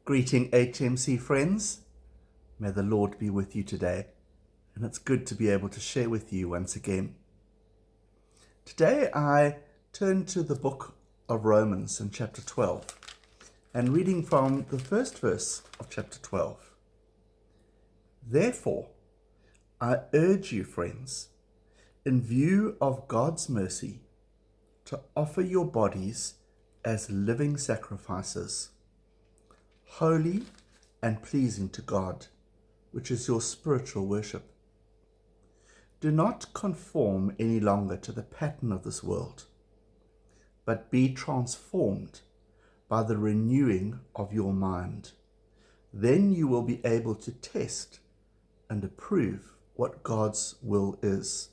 Greeting HMC friends. May the Lord be with you today, and it's good to be able to share with you once again. Today I turn to the book of Romans in chapter 12 and reading from the first verse of chapter 12. Therefore, I urge you, friends, in view of God's mercy, to offer your bodies as living sacrifices, holy and pleasing to God, which is your spiritual worship. Do not conform any longer to the pattern of this world, but be transformed by the renewing of your mind. Then you will be able to test and approve what God's will is,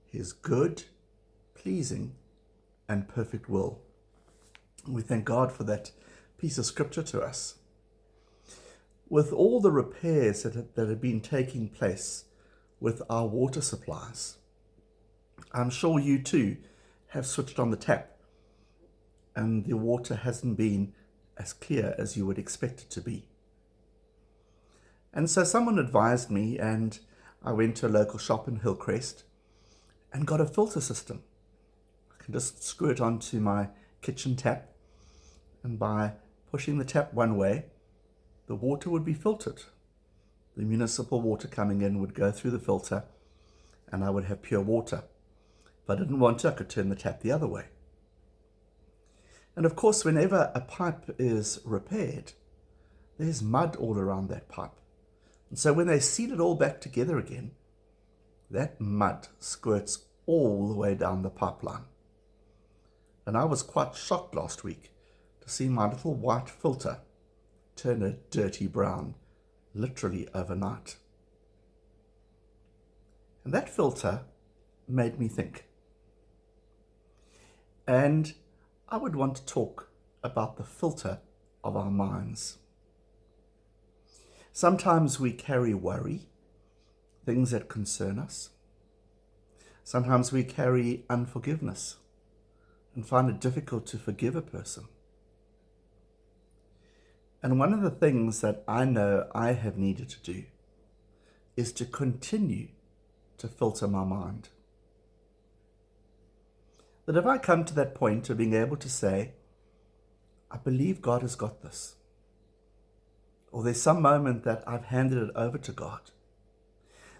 his good, pleasing, and perfect will. We thank God for that piece of scripture to us. With all the repairs that have been taking place with our water supplies, I'm sure you too have switched on the tap and the water hasn't been as clear as you would expect it to be. And so someone advised me, and I went to a local shop in Hillcrest and got a filter system. I can just screw it onto my kitchen tap, and by pushing the tap one way, the water would be filtered. The municipal water coming in would go through the filter and I would have pure water. If I didn't want to, I could turn the tap the other way. And of course, whenever a pipe is repaired, there's mud all around that pipe. And so when they seal it all back together again, that mud squirts all the way down the pipeline. And I was quite shocked last week to see my little white filter turn a dirty brown, literally overnight. And that filter made me think. And I would want to talk about the filter of our minds. Sometimes we carry worry, things that concern us. Sometimes we carry unforgiveness and find it difficult to forgive a person. And one of the things that I know I have needed to do is to continue to filter my mind. That if I come to that point of being able to say, I believe God has got this, or there's some moment that I've handed it over to God,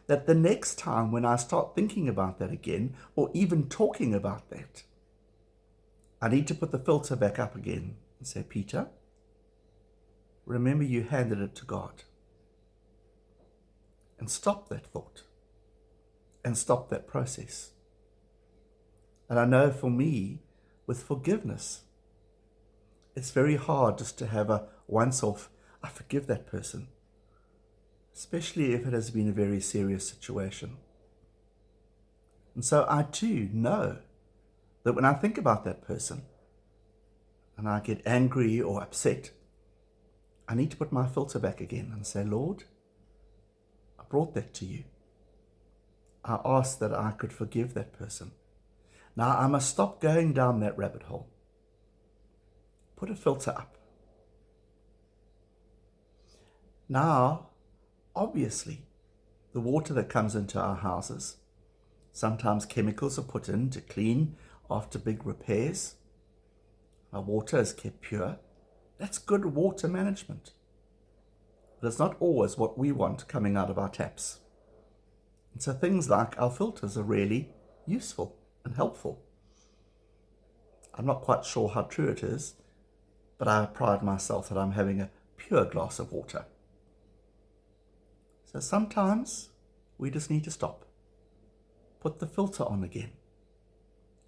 that the next time when I start thinking about that again, or even talking about that, I need to put the filter back up again and say, Peter, remember you handed it to God. And stop that thought. And stop that process. And I know for me, with forgiveness, it's very hard just to have a once-off, I forgive that person, especially if it has been a very serious situation. And so I too know that when I think about that person and I get angry or upset, I need to put my filter back again and say, Lord, I brought that to you. I asked that I could forgive that person. Now I must stop going down that rabbit hole. Put a filter up. Now, obviously, the water that comes into our houses, sometimes chemicals are put in to clean after big repairs. Our water is kept pure. That's good water management. But it's not always what we want coming out of our taps. And so things like our filters are really useful and helpful. I'm not quite sure how true it is, but I pride myself that I'm having a pure glass of water. So sometimes we just need to stop, put the filter on again,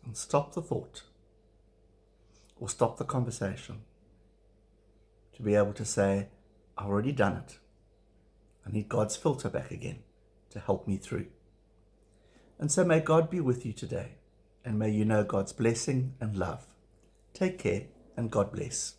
and stop the thought, or stop the conversation, to be able to say, I've already done it. I need God's filter back again to help me through. And so may God be with you today, and may you know God's blessing and love. Take care, and God bless.